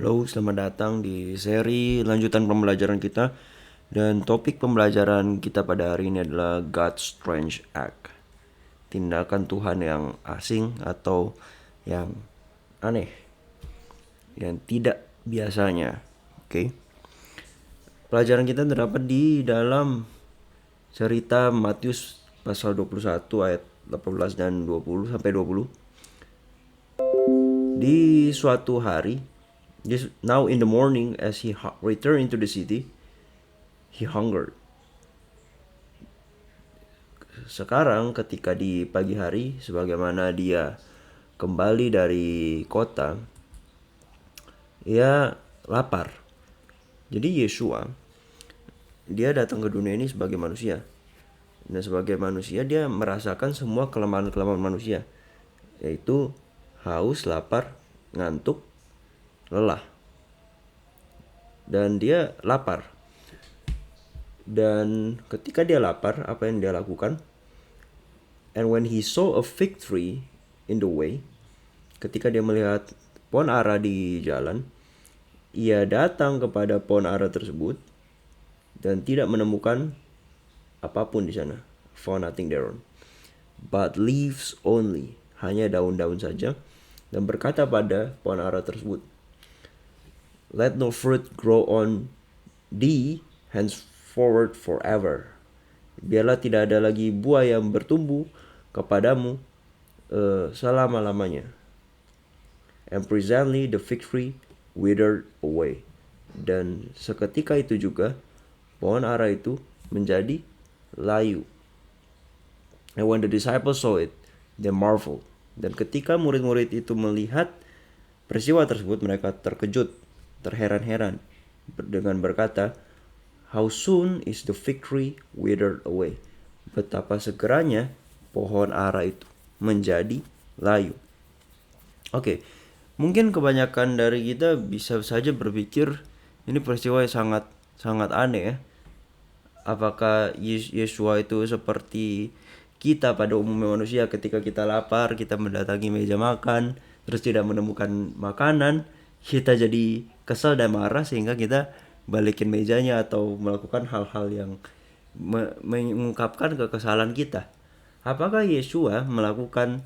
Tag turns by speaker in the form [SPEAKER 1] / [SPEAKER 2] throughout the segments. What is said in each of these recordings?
[SPEAKER 1] Halo, selamat datang di seri lanjutan pembelajaran kita. Dan topik pembelajaran kita pada hari ini adalah God's Strange Act. Tindakan Tuhan yang asing atau yang aneh, yang tidak biasanya. Oke. Pelajaran kita terdapat di dalam cerita Matius pasal 21 ayat 18 dan 20 sampai 20. Di suatu hari, now in the morning as he returned into the city, he hungered. Sekarang ketika di pagi hari, sebagaimana dia kembali dari kota, ia lapar. Jadi Yeshua, dia datang ke dunia ini sebagai manusia. Dan sebagai manusia dia merasakan semua kelemahan-kelemahan manusia, yaitu haus, lapar, ngantuk, lelah. Dan dia lapar. Dan ketika dia lapar, apa yang dia lakukan? And when he saw a fig tree in the way, ketika dia melihat pohon ara di jalan, ia datang kepada pohon ara tersebut dan tidak menemukan apapun di sana. Found nothing thereon, but leaves only, hanya daun-daun saja, dan berkata pada pohon ara tersebut, let no fruit grow on thee henceforward forever. Biarlah tidak ada lagi buah yang bertumbuh kepadamu selama-lamanya. And presently the fig tree withered away. Dan seketika itu juga pohon ara itu menjadi layu. And when the disciples saw it, they marveled. Dan ketika murid-murid itu melihat peristiwa tersebut, mereka terkejut, terheran-heran dengan berkata, how soon is the fig tree withered away? Betapa segeranya pohon ara itu menjadi layu. Oke, mungkin kebanyakan dari kita bisa saja berpikir ini peristiwa yang sangat aneh ya. Apakah Yeshua itu seperti kita pada umumnya manusia, ketika kita lapar, kita mendatangi meja makan, terus tidak menemukan makanan, kita jadi kesal dan marah sehingga kita balikin mejanya atau melakukan hal-hal yang mengungkapkan kekesalan kita. Apakah Yeshua melakukan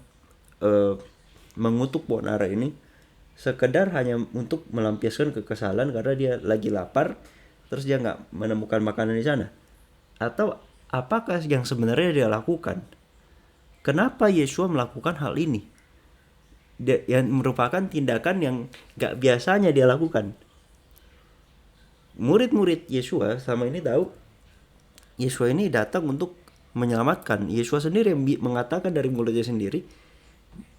[SPEAKER 1] mengutuk pohon ara ini sekedar hanya untuk melampiaskan kekesalan karena dia lagi lapar, terus dia nggak menemukan makanan di sana? Atau apakah yang sebenarnya dia lakukan? Kenapa Yeshua melakukan hal ini? Yang merupakan tindakan yang nggak biasanya dia lakukan. Murid-murid Yeshua sama ini tahu Yeshua ini datang untuk menyelamatkan. Yeshua sendiri yang mengatakan dari mulutnya sendiri,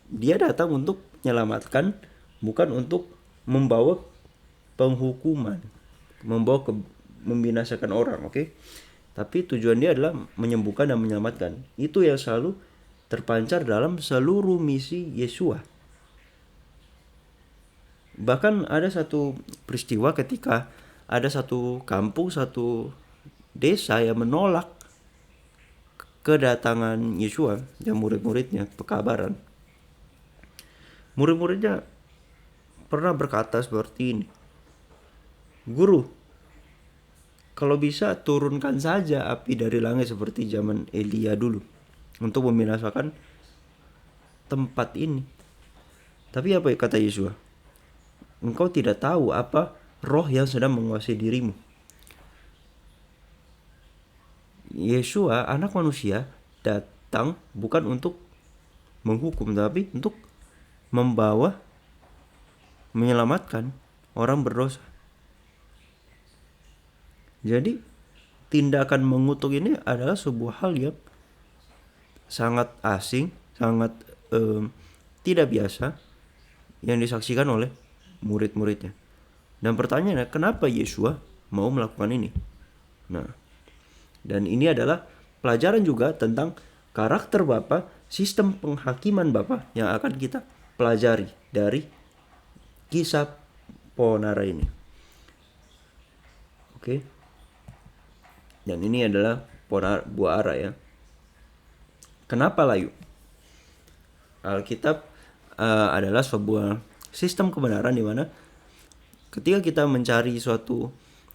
[SPEAKER 1] dia datang untuk menyelamatkan, bukan untuk membawa penghukuman, membawa membinasakan orang, oke? Tapi tujuan dia adalah menyembuhkan dan menyelamatkan. Itu yang selalu terpancar dalam seluruh misi Yeshua. Bahkan ada satu peristiwa ketika ada satu kampung, satu desa yang menolak kedatangan Yeshua dan murid-muridnya, pekabaran. Murid-muridnya pernah berkata seperti ini, Guru, kalau bisa turunkan saja api dari langit seperti zaman Elia dulu untuk membinasakan tempat ini. Tapi apa kata Yeshua? Engkau tidak tahu apa roh yang sedang menguasai dirimu. Yeshua, anak manusia, datang bukan untuk menghukum, tapi untuk membawa, menyelamatkan orang berdosa. Jadi tindakan mengutuk ini adalah sebuah hal yang sangat asing, sangat tidak biasa yang disaksikan oleh murid-muridnya. Dan pertanyaannya, kenapa Yeshua mau melakukan ini? Nah, dan ini adalah pelajaran juga tentang karakter Bapa, sistem penghakiman Bapa yang akan kita pelajari dari kisah pohon ara ini. Oke. Dan ini adalah buah ara ya. Kenapa layu? Alkitab adalah sebuah sistem kebenaran di mana ketika kita mencari suatu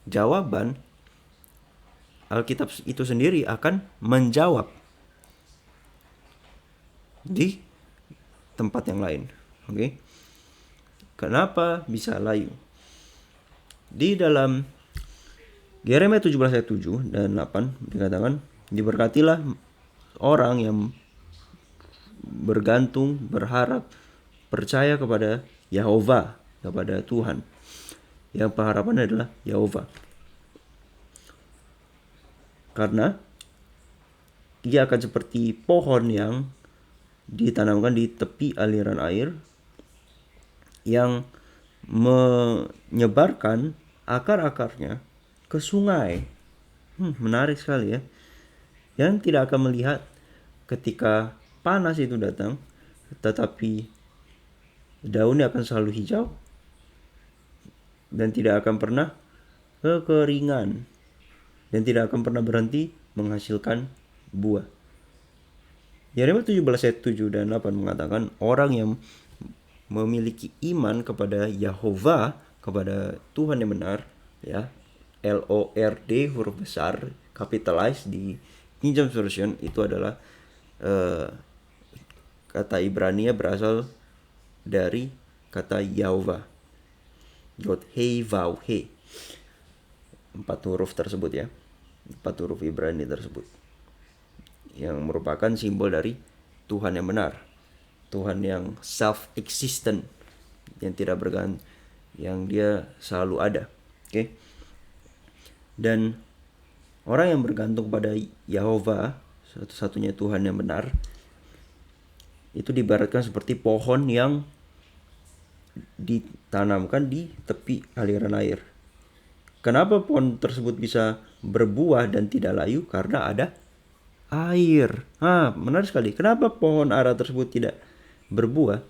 [SPEAKER 1] jawaban, Alkitab itu sendiri akan menjawab di tempat yang lain. Oke. Kenapa bisa layu? Di dalam Yeremia 17 ayat 7 dan 8 dikatakan, diberkatilah orang yang bergantung, berharap, percaya kepada Yahova, kepada Tuhan, yang pengharapannya adalah Yahova. Karena ia akan seperti pohon yang ditanamkan di tepi aliran air, yang menyebarkan akar-akarnya ke sungai. Menarik sekali ya. Yang tidak akan melihat ketika panas itu datang, tetapi daunnya akan selalu hijau dan tidak akan pernah kekeringan, dan tidak akan pernah berhenti menghasilkan buah. Yeremia 17 ayat 7 dan 8 mengatakan, orang yang memiliki iman kepada Yahova, kepada Tuhan yang benar, ya, LORD huruf besar, capitalized di King James Version, itu adalah kata Ibrania berasal dari kata Yahova, Yod Hei Vav He, 4 huruf tersebut ya, 4 huruf Ibrani tersebut, yang merupakan simbol dari Tuhan yang benar, Tuhan yang self-existent, yang tidak bergantung, yang dia selalu ada. Oke. Dan orang yang bergantung pada Yahova, satu-satunya Tuhan yang benar, itu diibaratkan seperti pohon yang ditanamkan di tepi aliran air. Kenapa pohon tersebut bisa berbuah dan tidak layu? Karena ada air. Menarik sekali. Kenapa pohon ara tersebut tidak berbuah?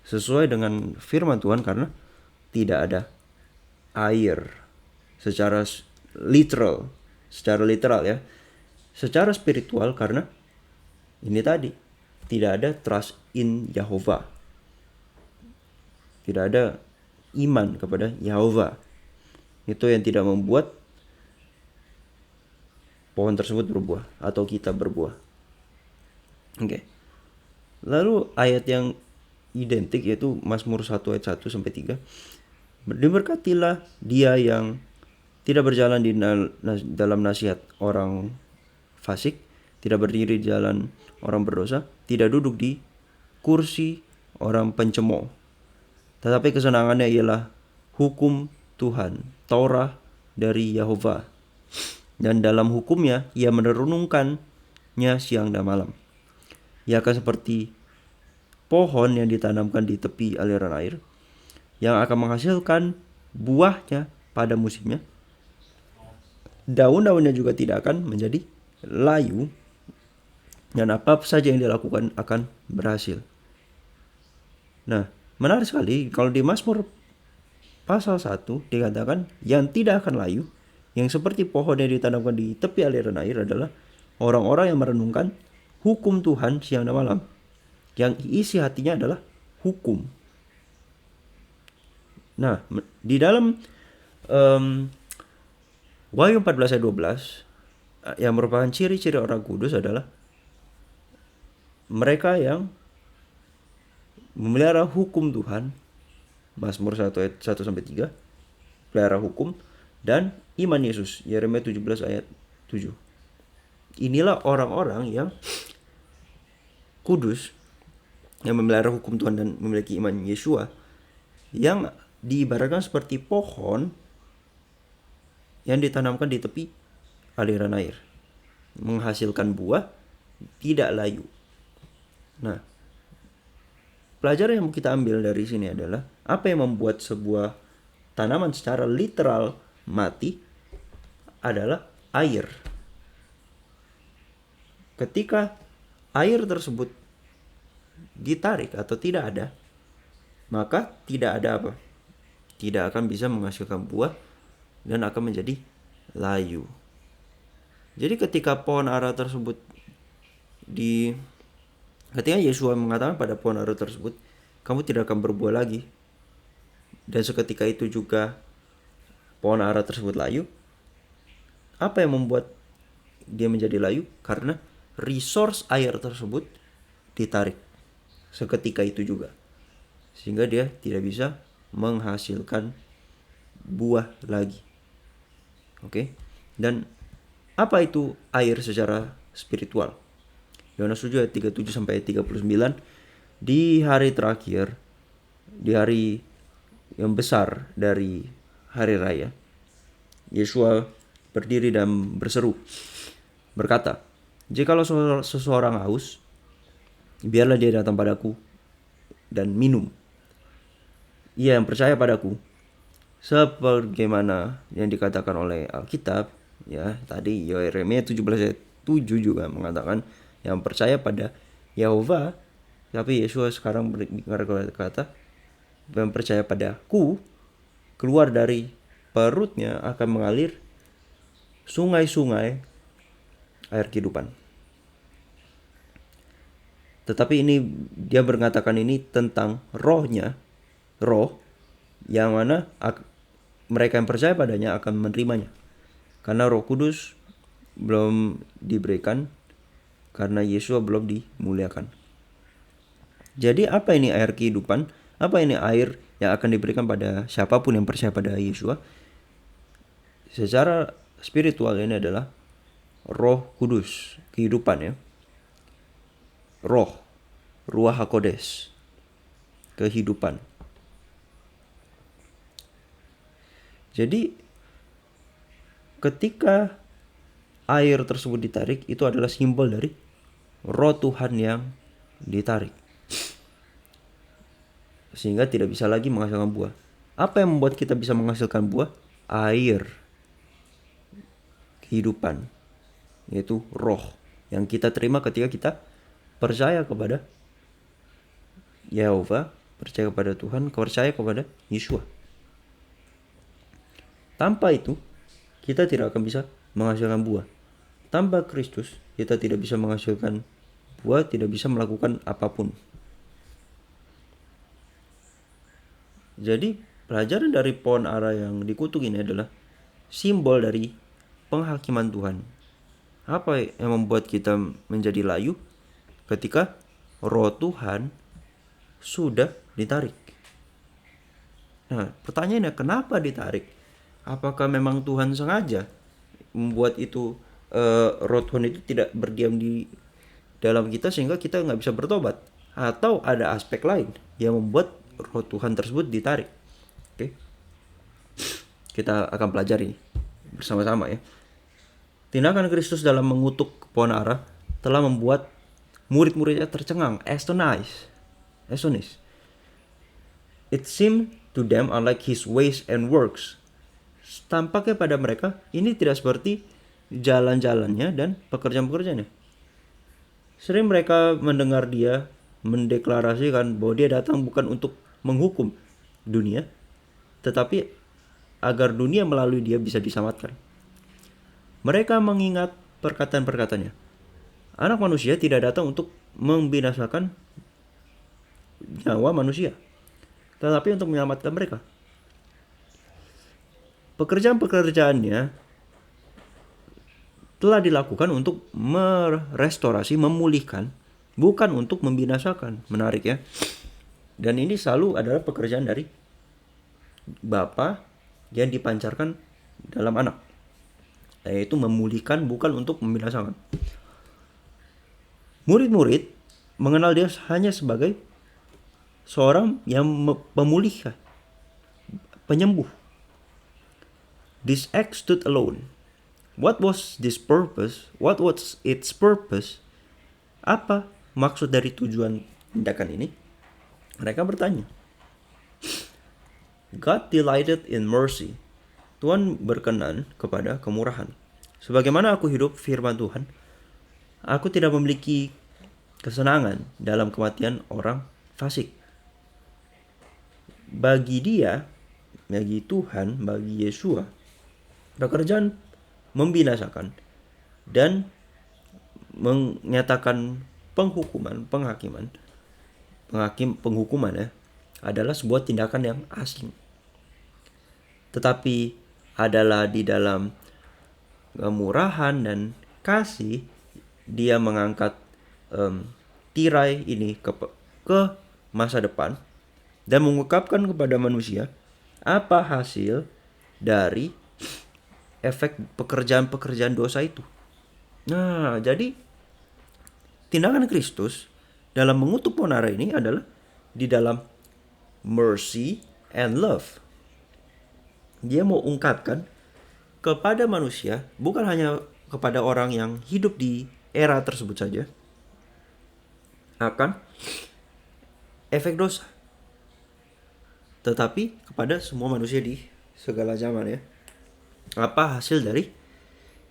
[SPEAKER 1] Sesuai dengan firman Tuhan, karena tidak ada air. Secara literal ya. Secara spiritual, karena ini tadi, tidak ada trust in Yahova, tidak ada iman kepada Yahova. Itu yang tidak membuat pohon tersebut berbuah atau kita berbuah. Oke. Lalu ayat yang identik yaitu Mazmur 1 ayat 1 sampai 3. Diberkatilah dia yang tidak berjalan di dalam nasihat orang fasik, tidak berdiri di jalan orang berdosa, tidak duduk di kursi orang pencemooh, tetapi kesenangannya ialah hukum Tuhan, Taurat dari Yahova, dan dalam hukumnya ia merenungkannya siang dan malam. Ia akan seperti pohon yang ditanamkan di tepi aliran air, yang akan menghasilkan buahnya pada musimnya. Daun-daunnya juga tidak akan menjadi layu, dan apa saja yang dilakukan akan berhasil. Nah, menarik sekali kalau di Mazmur pasal 1 dikatakan yang tidak akan layu, yang seperti pohon yang ditanamkan di tepi aliran air, adalah orang-orang yang merenungkan hukum Tuhan siang dan malam, yang isi hatinya adalah hukum. Nah, di dalam Wahyu 14 ayat 12, yang merupakan ciri-ciri orang kudus adalah mereka yang memelihara hukum Tuhan. Mazmur 1 ayat 1 sampai 3, pelihara hukum dan iman Yesus, Yeremia 17 ayat 7. Inilah orang-orang yang kudus, yang memelihara hukum Tuhan dan memiliki iman Yesua, yang diibaratkan seperti pohon yang ditanamkan di tepi aliran air, menghasilkan buah, tidak layu. Nah, pelajaran yang kita ambil dari sini adalah apa yang membuat sebuah tanaman secara literal mati adalah air. Ketika air tersebut ditarik atau tidak ada, maka tidak ada apa? Tidak akan bisa menghasilkan buah dan akan menjadi layu. Jadi ketika pohon ara tersebut ketika Yesua mengatakan pada pohon ara tersebut, kamu tidak akan berbuah lagi, dan seketika itu juga pohon ara tersebut layu. Apa yang membuat dia menjadi layu? Karena resource air tersebut ditarik seketika itu juga, sehingga dia tidak bisa menghasilkan buah lagi. Oke. Dan apa itu air secara spiritual? Yohanes 7 ayat 37 sampai 39. Di hari terakhir, di hari yang besar dari hari raya, Yesua berdiri dan berseru, berkata, "Jikalau seseorang haus, biarlah dia datang padaku dan minum. Ia yang percaya padaku, sebagaimana yang dikatakan oleh Alkitab, ya tadi Yeremia 17 ayat 7 juga mengatakan yang percaya pada Yehova." Tapi Yesus sekarang berkata, yang percaya padaku, keluar dari perutnya akan mengalir sungai-sungai air kehidupan. Tetapi ini dia mengatakan ini tentang rohnya, roh yang mana mereka yang percaya padanya akan menerimanya. Karena Roh Kudus belum diberikan, karena Yesus belum dimuliakan. Jadi apa ini air kehidupan? Apa ini air yang akan diberikan pada siapapun yang percaya pada Yesus? Secara spiritual ini adalah Roh Kudus, kehidupan ya. Roh, Ruach HaKodes, kehidupan. Jadi ketika air tersebut ditarik, itu adalah simbol dari Roh Tuhan yang ditarik, sehingga tidak bisa lagi menghasilkan buah. Apa yang membuat kita bisa menghasilkan buah? Air kehidupan, yaitu roh yang kita terima ketika kita percaya kepada Yehova, percaya kepada Tuhan, percaya kepada Yesus. Tanpa itu, kita tidak akan bisa menghasilkan buah. Tanpa Kristus, kita tidak bisa menghasilkan buah, tidak bisa melakukan apapun. Jadi pelajaran dari pohon ara yang dikutuk ini adalah simbol dari penghakiman Tuhan. Apa yang membuat kita menjadi layu? Ketika Roh Tuhan sudah ditarik. Nah, pertanyaannya, kenapa ditarik? Apakah memang Tuhan sengaja membuat itu Roh Tuhan itu tidak berdiam di dalam kita sehingga kita nggak bisa bertobat? Atau ada aspek lain yang membuat Roh Tuhan tersebut ditarik? Oke. Kita akan pelajari bersama-sama ya. Tindakan Kristus dalam mengutuk pohon ara telah membuat murid-muridnya tercengang, astonished. It seemed to them unlike his ways and works. Tampaknya pada mereka ini tidak seperti jalan-jalannya dan pekerjaan-pekerjaannya. Sering mereka mendengar dia mendeklarasikan bahwa dia datang bukan untuk menghukum dunia, tetapi agar dunia melalui dia bisa diselamatkan. Mereka mengingat perkataan-perkataannya. Anak manusia tidak datang untuk membinasakan nyawa manusia, tetapi untuk menyelamatkan mereka. Pekerjaan-pekerjaannya telah dilakukan untuk merestorasi, memulihkan, bukan untuk membinasakan. Menarik ya. Dan ini selalu adalah pekerjaan dari Bapa yang dipancarkan dalam anak, yaitu memulihkan, bukan untuk membinasakan. Murid-murid mengenal dia hanya sebagai seorang yang pemulih, penyembuh. This act stood alone. What was this purpose? What was its purpose? Apa maksud dari tujuan tindakan ini? Mereka bertanya. God delighted in mercy. Tuhan berkenan kepada kemurahan. Sebagaimana aku hidup, firman Tuhan, aku tidak memiliki kesenangan dalam kematian orang fasik. Bagi dia, bagi Tuhan, bagi Yesua, pekerjaan membinasakan dan menyatakan penghukuman ya, adalah sebuah tindakan yang asing. tetapi adalah di dalam kemurahan dan kasih dia mengangkat tirai ini ke masa depan dan mengungkapkan kepada manusia apa hasil dari efek pekerjaan-pekerjaan dosa itu. Nah, jadi tindakan Kristus dalam mengutuk pohon ara ini adalah di dalam mercy and love. Dia mau ungkapkan kepada manusia, bukan hanya kepada orang yang hidup di era tersebut saja, akan efek dosa, tetapi kepada semua manusia di segala zaman ya. Apa hasil dari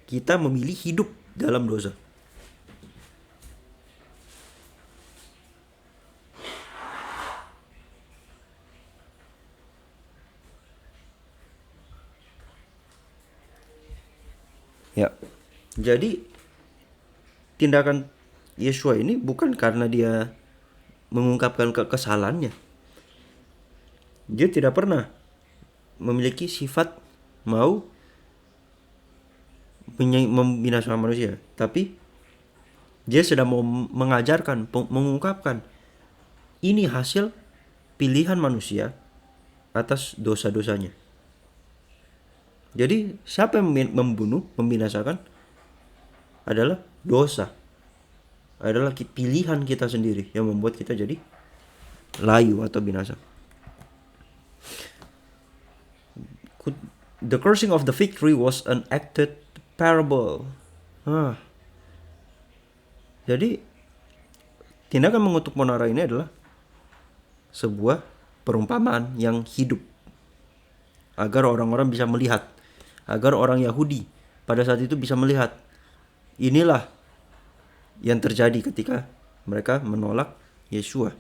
[SPEAKER 1] kita memilih hidup dalam dosa? Ya, jadi tindakan Yeshua ini bukan karena dia mengungkapkan kesalahannya. Dia tidak pernah memiliki sifat mau membinasakan manusia, tapi dia sedang mau mengajarkan, mengungkapkan ini hasil pilihan manusia atas dosa-dosanya. Jadi siapa yang membunuh, membinasakan adalah dosa. Adalah pilihan kita sendiri yang membuat kita jadi layu atau binasa. The cursing of the fig tree was an acted parable. Jadi tindakan mengutuk pohon ara ini adalah sebuah perumpamaan yang hidup agar orang-orang bisa melihat, agar orang Yahudi pada saat itu bisa melihat inilah yang terjadi ketika mereka menolak Yeshua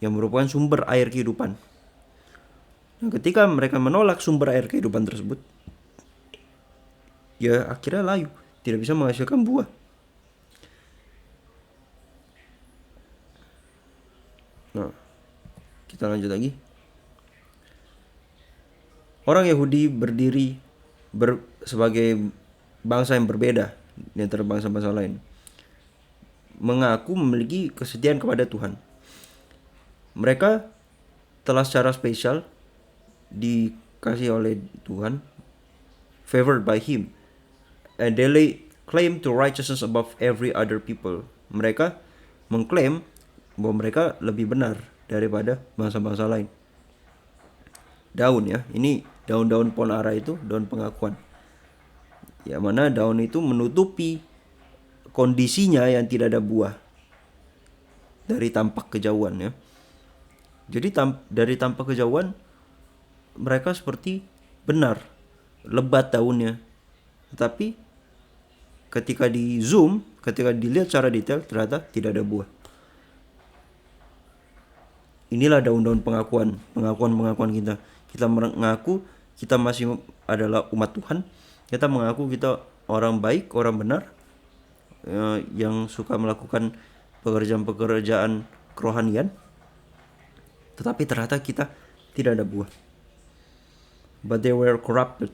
[SPEAKER 1] yang merupakan sumber air kehidupan. Nah, ketika mereka menolak sumber air kehidupan tersebut, ya akhirnya layu, tidak bisa menghasilkan buah. Nah, kita lanjut lagi. Orang Yahudi berdiri sebagai bangsa yang berbeda di antara bangsa-bangsa lain, mengaku memiliki kesetiaan kepada Tuhan. Mereka telah secara spesial dikasih oleh Tuhan, favored by Him, and they claim to righteousness above every other people. Mereka mengklaim bahwa mereka lebih benar daripada bangsa-bangsa lain. Daun ya, ini daun-daun pohon ara itu daun pengakuan. Ya mana daun itu menutupi kondisinya yang tidak ada buah dari tampak kejauhan ya. Jadi dari tampak kejauhan mereka seperti benar, lebat daunnya. Tetapi ketika di zoom, ketika dilihat secara detail ternyata tidak ada buah. Inilah daun-daun pengakuan kita. Kita mengaku kita masih adalah umat Tuhan. Kita mengaku kita orang baik, orang benar, yang suka melakukan pekerjaan-pekerjaan kerohanian. Tetapi ternyata kita tidak ada buah. But they were corrupted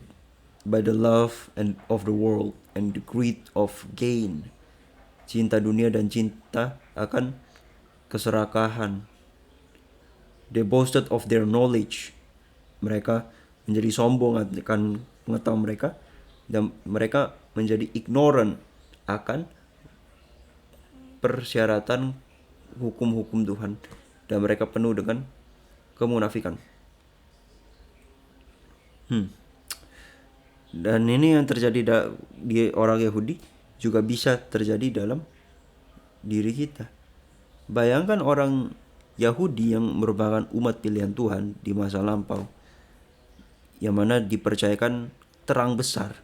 [SPEAKER 1] by the love of the world and the greed of gain. Cinta dunia dan cinta akan keserakahan. They boasted of their knowledge. Mereka menjadi sombong akan pengetahuan mereka, dan mereka menjadi ignorant akan persyaratan hukum-hukum Tuhan, dan mereka penuh dengan kemunafikan. Dan ini yang terjadi di orang Yahudi juga bisa terjadi dalam diri kita. Bayangkan orang Yahudi yang merupakan umat pilihan Tuhan di masa lampau, yang mana dipercayakan terang besar.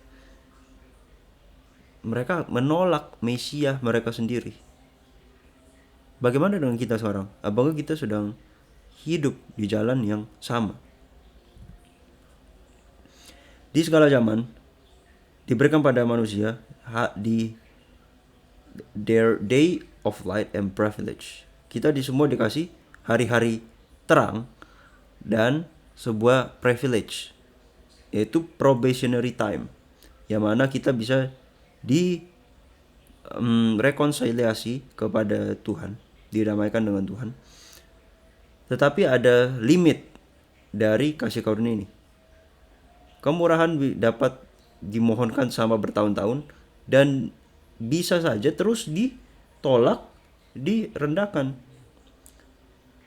[SPEAKER 1] Mereka menolak Mesia mereka sendiri. Bagaimana dengan kita sekarang? Apakah kita sedang hidup di jalan yang sama? Di segala zaman diberikan pada manusia di their day of light and privilege. Kita semua dikasih hari-hari terang dan sebuah privilege, yaitu probationary time, yang mana kita bisa rekonsiliasi kepada Tuhan, didamaikan dengan Tuhan. Tetapi ada limit dari kasih karunia ini. Kemurahan dapat dimohonkan sama bertahun-tahun dan bisa saja terus ditolak, direndahkan.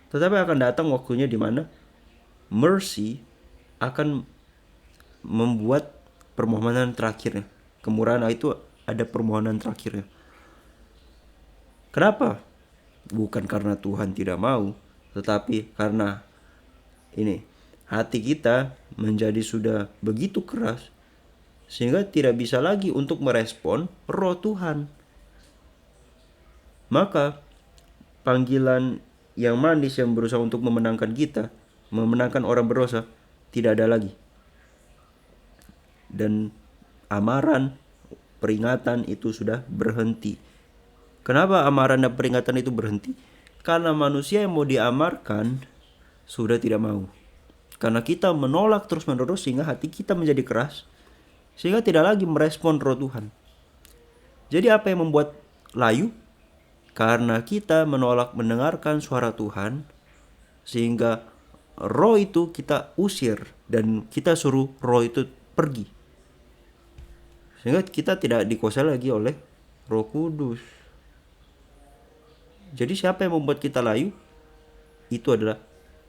[SPEAKER 1] Tetapi akan datang waktunya di mana mercy akan membuat permohonan terakhirnya. Kemurahan itu ada permohonan terakhirnya. Kenapa? Bukan karena Tuhan tidak mau, tetapi karena ini hati kita menjadi sudah begitu keras sehingga tidak bisa lagi untuk merespon roh Tuhan. Maka panggilan yang manis yang berusaha untuk memenangkan kita, memenangkan orang berdosa, tidak ada lagi. Dan amaran, peringatan itu sudah berhenti. Kenapa amaran dan peringatan itu berhenti? Karena manusia yang mau diamarkan sudah tidak mau. Karena kita menolak terus-menerus sehingga hati kita menjadi keras, sehingga tidak lagi merespon roh Tuhan. Jadi apa yang membuat layu? Karena kita menolak mendengarkan suara Tuhan, sehingga roh itu kita usir dan kita suruh roh itu pergi. Sehingga kita tidak dikuasai lagi oleh Roh Kudus. Jadi siapa yang membuat kita layu? Itu adalah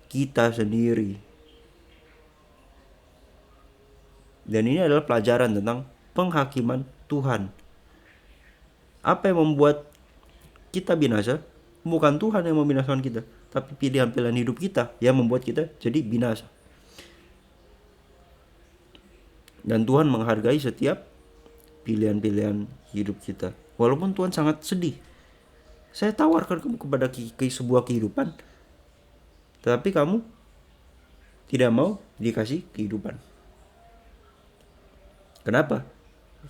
[SPEAKER 1] kita sendiri. Dan ini adalah pelajaran tentang penghakiman Tuhan. Apa yang membuat kita binasa? Bukan Tuhan yang membinasakan kita, tapi pilihan-pilihan hidup kita yang membuat kita jadi binasa. Dan Tuhan menghargai setiap pilihan-pilihan hidup kita. Walaupun Tuhan sangat sedih. Saya tawarkan kamu kepada sebuah kehidupan, tetapi kamu tidak mau dikasih kehidupan. Kenapa?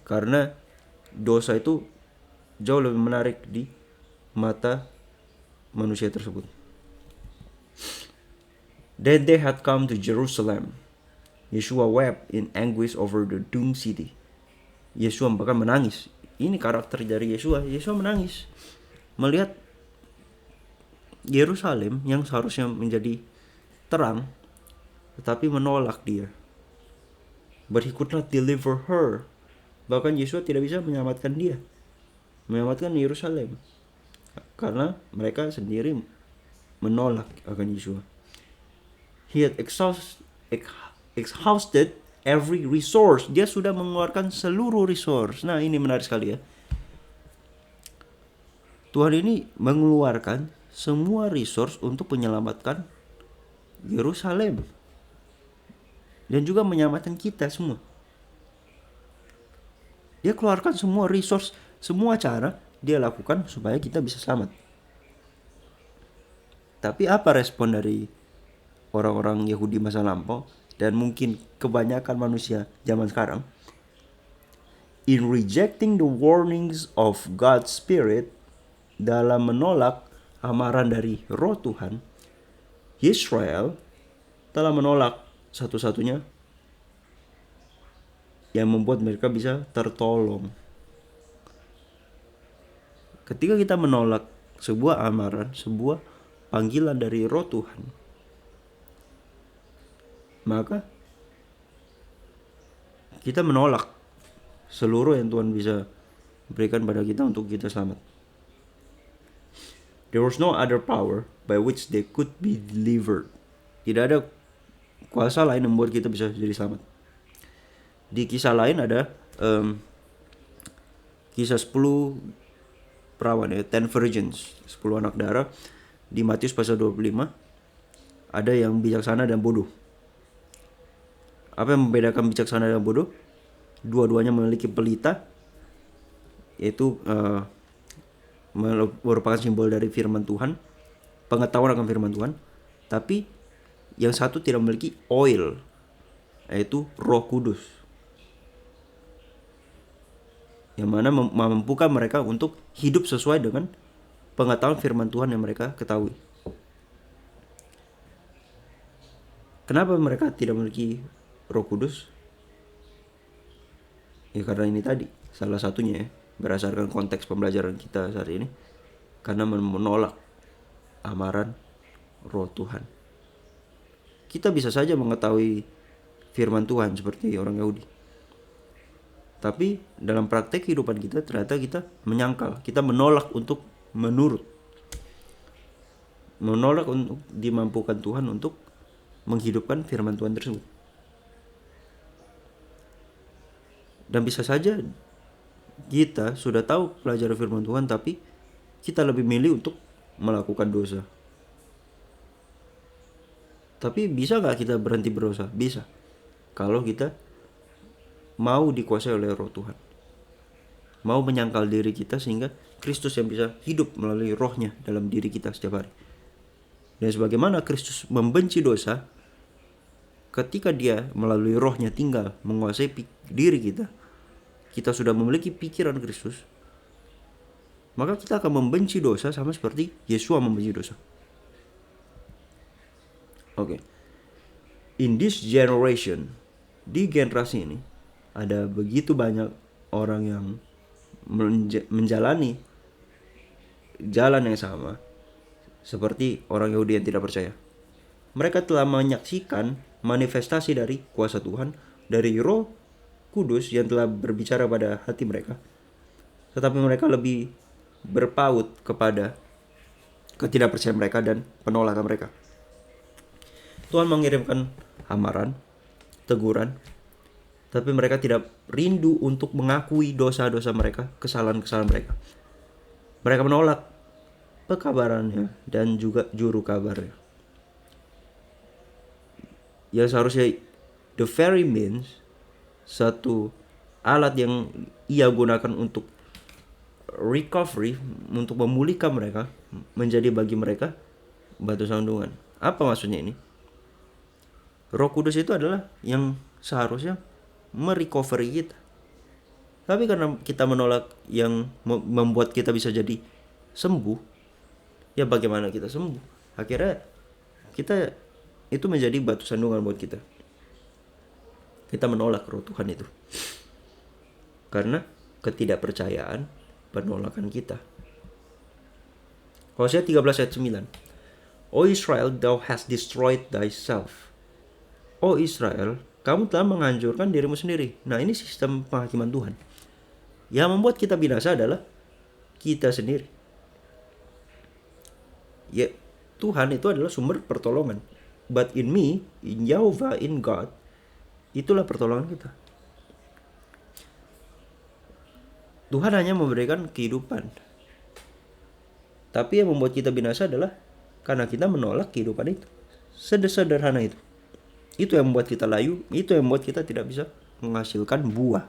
[SPEAKER 1] Karena dosa itu jauh lebih menarik di mata manusia tersebut. Then they had come to Jerusalem. Yeshua wept in anguish over the doomed city. Yeshua bahkan menangis. Ini karakter dari Yeshua. Yeshua menangis melihat Yerusalem yang seharusnya menjadi terang, tetapi menolak dia. But he could not deliver her. Bahkan Yeshua tidak bisa menyelamatkan dia, menyelamatkan Yerusalem, karena mereka sendiri menolak akan Yeshua. He had exhausted every resource. Dia sudah mengeluarkan seluruh resource. Nah, ini menarik sekali ya. Tuhan ini mengeluarkan semua resource untuk menyelamatkan Yerusalem dan juga menyelamatkan kita semua. Dia keluarkan semua resource, semua cara dia lakukan supaya kita bisa selamat. Tapi apa respon dari orang-orang Yahudi masa lampau dan mungkin kebanyakan manusia zaman sekarang? In rejecting the warnings of God's Spirit, dalam menolak amaran dari Roh Tuhan, Israel telah menolak satu-satunya yang membuat mereka bisa tertolong. Ketika kita menolak sebuah amaran, sebuah panggilan dari Roh Tuhan, maka kita menolak seluruh yang Tuhan bisa berikan pada kita untuk kita selamat. There was no other power by which they could be delivered. Tidak ada kuasa lain yang membuat kita bisa jadi selamat. Di kisah lain ada kisah 10 perawan ya, 10 virgins, 10 anak darah. Di Matius pasal 25 ada yang bijaksana dan bodoh. Apa yang membedakan bijaksana dan bodoh? Dua-duanya memiliki pelita, yaitu merupakan simbol dari firman Tuhan, pengetahuan akan firman Tuhan. Tapi yang satu tidak memiliki oil, yaitu Roh Kudus, yang mana memampukan mereka untuk hidup sesuai dengan pengetahuan firman Tuhan yang mereka ketahui. Kenapa mereka tidak memiliki Roh Kudus? Ya karena ini tadi, salah satunya ya, berdasarkan konteks pembelajaran kita saat ini, karena menolak amaran Roh Tuhan. Kita bisa saja mengetahui firman Tuhan seperti orang Yahudi, tapi dalam praktek kehidupan kita ternyata kita menyangkal, kita menolak untuk menurut, menolak untuk dimampukan Tuhan untuk menghidupkan firman Tuhan tersebut. Dan bisa saja kita sudah tahu pelajaran firman Tuhan, tapi kita lebih milih untuk melakukan dosa. Tapi bisa gak kita berhenti berdosa? Bisa, kalau kita mau dikuasai oleh Roh Tuhan, mau menyangkal diri kita sehingga Kristus yang bisa hidup melalui rohnya dalam diri kita setiap hari. Dan sebagaimana Kristus membenci dosa, ketika dia melalui rohnya tinggal menguasai diri kita, kita sudah memiliki pikiran Kristus, maka kita akan membenci dosa sama seperti Yesua membenci dosa. Oke. In this generation, di generasi ini ada begitu banyak orang yang menjalani jalan yang sama seperti orang Yahudi yang tidak percaya. Mereka telah menyaksikan manifestasi dari kuasa Tuhan, dari Roh Kudus yang telah berbicara pada hati mereka, tetapi mereka lebih berpaut kepada ketidakpercayaan mereka dan penolakan mereka. Tuhan mengirimkan amaran, teguran, tapi mereka tidak rindu untuk mengakui dosa-dosa mereka, kesalahan-kesalahan mereka. Mereka menolak pekabarannya dan juga juru kabarnya. Yang seharusnya the very means, satu alat yang ia gunakan untuk recovery, untuk memulihkan mereka, menjadi bagi mereka batu sandungan. Apa maksudnya ini? Roh Kudus itu adalah yang seharusnya merecovery kita. Tapi karena kita menolak yang membuat kita bisa jadi sembuh, ya bagaimana kita sembuh? Akhirnya kita itu menjadi batu sandungan buat kita. Kita menolak Roh Tuhan itu karena ketidakpercayaan, penolakan kita. Hosea 13 ayat 9. O Israel, thou hast destroyed thyself. Oh Israel, kamu telah menghancurkan dirimu sendiri. Nah, ini sistem penghakiman Tuhan. Yang membuat kita binasa adalah kita sendiri. Ya, Tuhan itu adalah sumber pertolongan. But in me, in Yahweh, in God, itulah pertolongan kita. Tuhan hanya memberikan kehidupan. Tapi yang membuat kita binasa adalah karena kita menolak kehidupan itu. Sederhana itu. Itu yang membuat kita layu, itu yang membuat kita tidak bisa menghasilkan buah.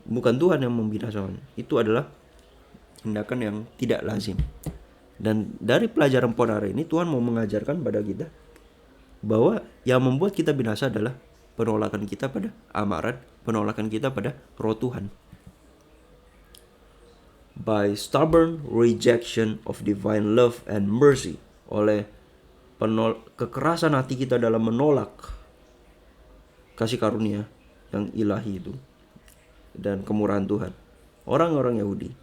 [SPEAKER 1] Bukan Tuhan yang membinasakan, itu adalah tindakan yang tidak lazim. Dan dari pelajaran pohon ara ini, Tuhan mau mengajarkan pada kita bahwa yang membuat kita binasa adalah penolakan kita pada amaran, penolakan kita pada Roh Tuhan. By stubborn rejection of divine love and mercy, oleh kekerasan hati kita dalam menolak kasih karunia yang ilahi itu dan kemurahan Tuhan, orang-orang Yahudi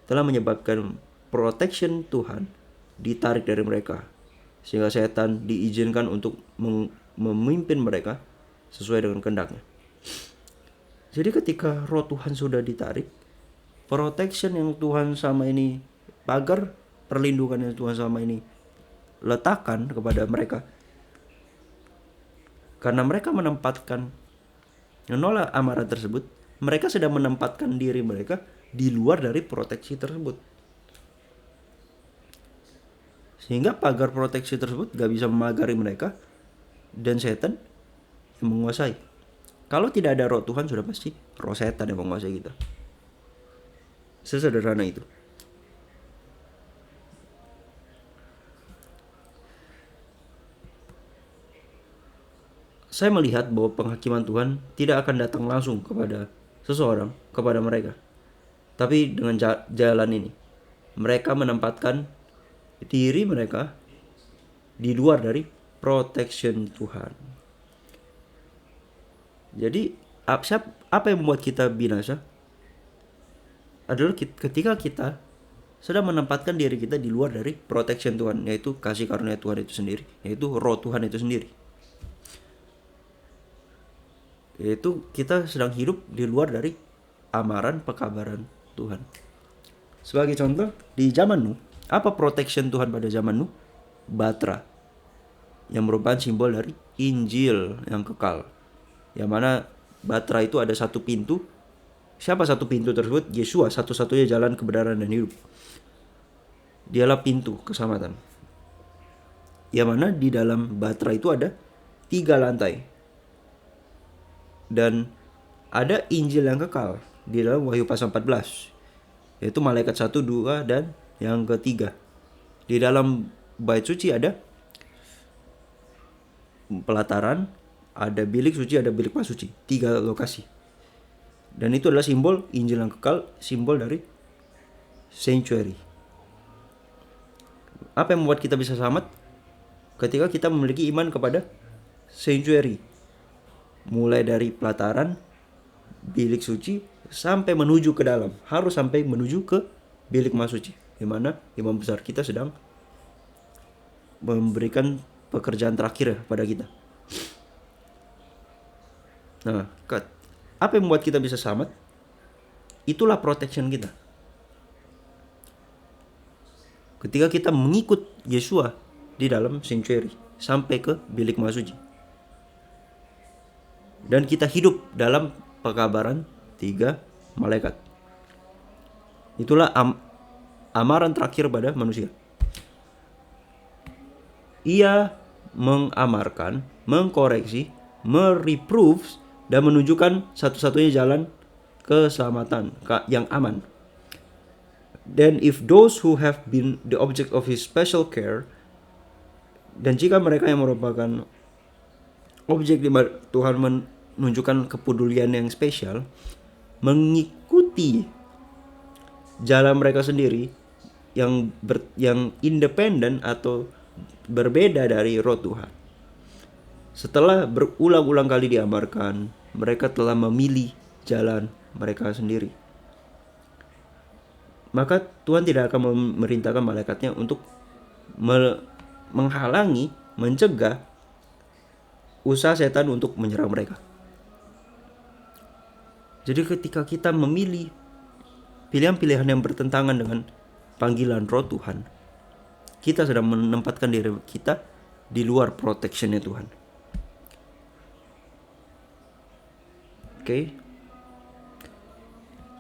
[SPEAKER 1] telah menyebabkan protection Tuhan ditarik dari mereka, sehingga setan diizinkan untuk memimpin mereka sesuai dengan kehendaknya. Jadi ketika Roh Tuhan sudah ditarik, protection yang Tuhan sama ini, pagar perlindungan yang Tuhan sama ini letakkan kepada mereka, karena mereka menempatkan menolak amaran tersebut, mereka sedang menempatkan diri mereka di luar dari proteksi tersebut, sehingga pagar proteksi tersebut gak bisa memagari mereka dan setan yang menguasai. Kalau tidak ada Roh Tuhan, sudah pasti roh setan yang menguasai kita. Sesederhana itu. Saya melihat bahwa penghakiman Tuhan tidak akan datang langsung kepada seseorang, kepada mereka. Tapi dengan jalan ini, mereka menempatkan diri mereka di luar dari protection Tuhan. Jadi apa yang membuat kita binasa adalah ketika kita sudah menempatkan diri kita di luar dari protection Tuhan, yaitu kasih karunia Tuhan itu sendiri, yaitu roh Tuhan itu sendiri. Yaitu kita sedang hidup di luar dari amaran pekabaran Tuhan. Sebagai contoh, di zaman Nuh, apa protection Tuhan pada zaman Nuh? Batra, yang merupakan simbol dari Injil yang kekal. Yang mana Batra itu ada satu pintu. Siapa satu pintu tersebut? Yesua, satu-satunya jalan kebenaran dan hidup. Dialah pintu keselamatan. Yang mana di dalam Batra itu ada 3 lantai. Dan ada Injil yang kekal di dalam Wahyu pasal 14, yaitu malaikat 1, 2, dan yang ketiga. Di dalam bait suci ada pelataran, ada bilik suci, ada bilik masuci. 3 lokasi. Dan itu adalah simbol Injil yang kekal, simbol dari sanctuary. Apa yang membuat kita bisa selamat? Ketika kita memiliki iman kepada sanctuary. Mulai dari pelataran, bilik suci, sampai menuju ke dalam. Harus sampai menuju ke bilik masuci, di mana imam besar kita sedang memberikan pekerjaan terakhir pada kita. Nah, apa yang membuat kita bisa selamat? Itulah protection kita. Ketika kita mengikut Yesua di dalam sanctuary sampai ke bilik masuci. Dan kita hidup dalam pekabaran 3 malaikat. Itulah amaran terakhir pada manusia. Ia mengamarkan, mengkoreksi, mereprove, dan menunjukkan satu-satunya jalan keselamatan yang aman. Then if those who have been the object of his special care, dan jika mereka yang merupakan objek di Tuhan menunjukkan kepedulian yang spesial, mengikuti jalan mereka sendiri yang independen atau berbeda dari roh Tuhan. Setelah berulang-ulang kali diamarkan, mereka telah memilih jalan mereka sendiri. Maka Tuhan tidak akan memerintahkan malaikatnya untuk menghalangi, mencegah usaha setan untuk menyerang mereka. Jadi ketika kita memilih pilihan-pilihan yang bertentangan dengan panggilan roh Tuhan, kita sedang menempatkan diri kita di luar protectionnya Tuhan. Oke.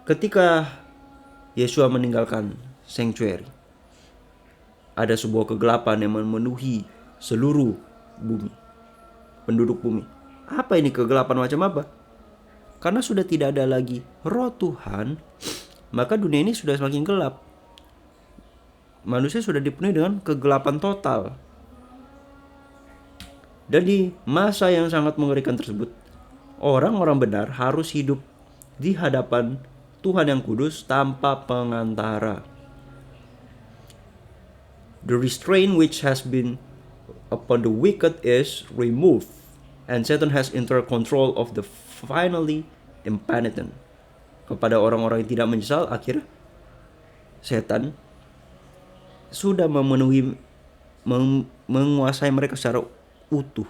[SPEAKER 1] Ketika Yesua meninggalkan sanctuary, ada sebuah kegelapan yang memenuhi seluruh bumi, penduduk bumi. Apa ini kegelapan macam apa? Karena sudah tidak ada lagi roh Tuhan, maka dunia ini sudah semakin gelap. Manusia sudah dipenuhi dengan kegelapan total. Dan di masa yang sangat mengerikan tersebut, orang-orang benar harus hidup di hadapan Tuhan yang kudus tanpa pengantara. The restraint which has been upon the wicked is removed, and Satan has entered control of the finally impenitent. Kepada orang-orang yang tidak menyesal, akhirnya setan sudah menguasai mereka secara utuh,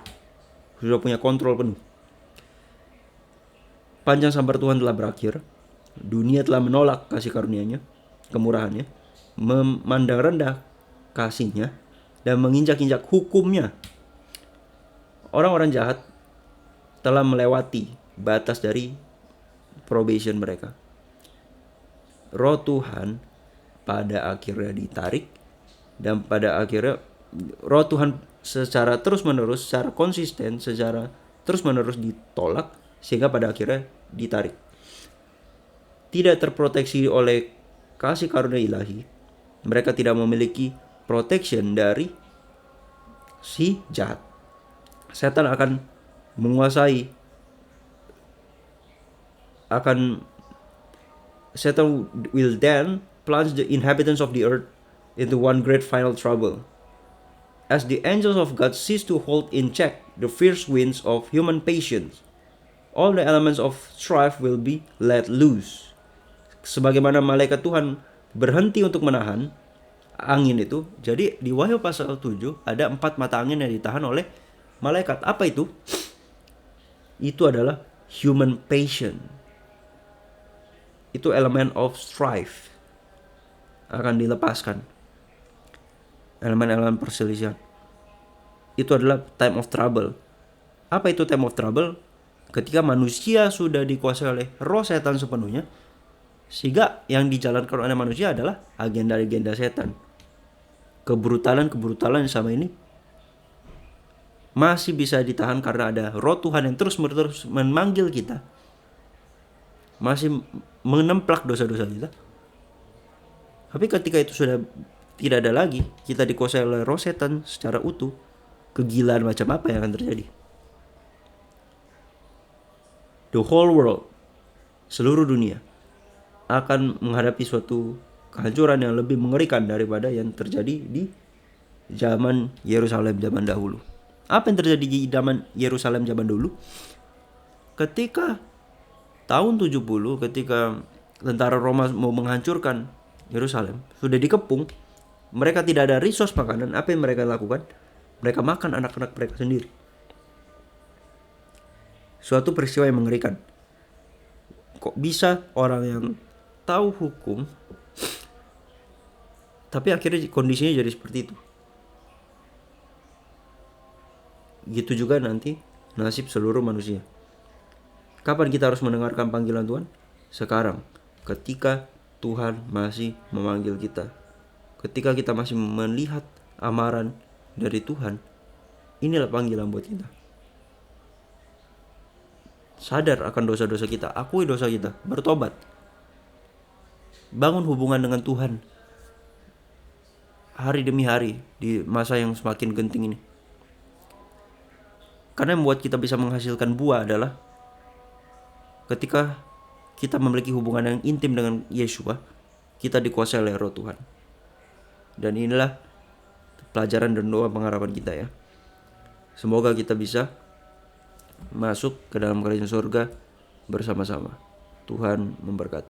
[SPEAKER 1] sudah punya kontrol penuh. Panjang sabar Tuhan telah berakhir. Dunia telah menolak kasih karunia-Nya, kemurahan-Nya, memandang rendah kasih-Nya, dan menginjak-injak hukum-Nya. Orang-orang jahat telah melewati batas dari probation mereka. Roh Tuhan pada akhirnya ditarik, dan pada akhirnya roh Tuhan secara terus-menerus, secara konsisten, secara terus-menerus ditolak, sehingga pada akhirnya ditarik. Tidak terproteksi oleh kasih karunia ilahi, mereka tidak memiliki protection dari si jahat. Setan akan menguasai, Satan will then plunge the inhabitants of the earth into one great final trouble. As the angels of God cease to hold in check the fierce winds of human patience, all the elements of strife will be let loose. Sebagaimana malaikat Tuhan berhenti untuk menahan angin itu, jadi di Wahyu pasal 7 ada 4 mata angin yang ditahan oleh malaikat. Apa itu? Itu adalah human patience. Itu elemen of strife akan dilepaskan. Elemen-elemen perselisihan. Itu adalah time of trouble. Apa itu time of trouble? Ketika manusia sudah dikuasai oleh roh setan sepenuhnya, sehingga yang dijalankan oleh manusia adalah agenda-agenda setan. Kebrutalan-kebrutalan yang sama ini masih bisa ditahan karena ada roh Tuhan yang terus-menerus memanggil kita, masih menemplak dosa-dosa kita. Tapi ketika itu sudah tidak ada lagi, kita dikuasai oleh roh setan secara utuh, kegilaan macam apa yang akan terjadi? The whole world, seluruh dunia, akan menghadapi suatu kehancuran yang lebih mengerikan daripada yang terjadi di zaman Yerusalem zaman dahulu. Apa yang terjadi di zaman Yerusalem zaman dulu? Ketika tahun 70, ketika tentara Roma mau menghancurkan Yerusalem, sudah dikepung, mereka tidak ada resource makanan. Apa yang mereka lakukan? Mereka makan anak-anak mereka sendiri. Suatu peristiwa yang mengerikan. Kok bisa orang yang tahu hukum, tapi akhirnya kondisinya jadi seperti itu? Gitu juga nanti nasib seluruh manusia. Kapan kita harus mendengarkan panggilan Tuhan? Sekarang, ketika Tuhan masih memanggil kita. Ketika kita masih melihat amaran dari Tuhan, inilah panggilan buat kita. Sadar akan dosa-dosa kita, akui dosa kita, bertobat. Bangun hubungan dengan Tuhan hari demi hari di masa yang semakin genting ini. Karena yang membuat kita bisa menghasilkan buah adalah ketika kita memiliki hubungan yang intim dengan Yeshua, kita dikuasai oleh roh Tuhan. Dan inilah pelajaran dan doa pengharapan kita ya. Semoga kita bisa masuk ke dalam kerajaan surga bersama-sama. Tuhan memberkati.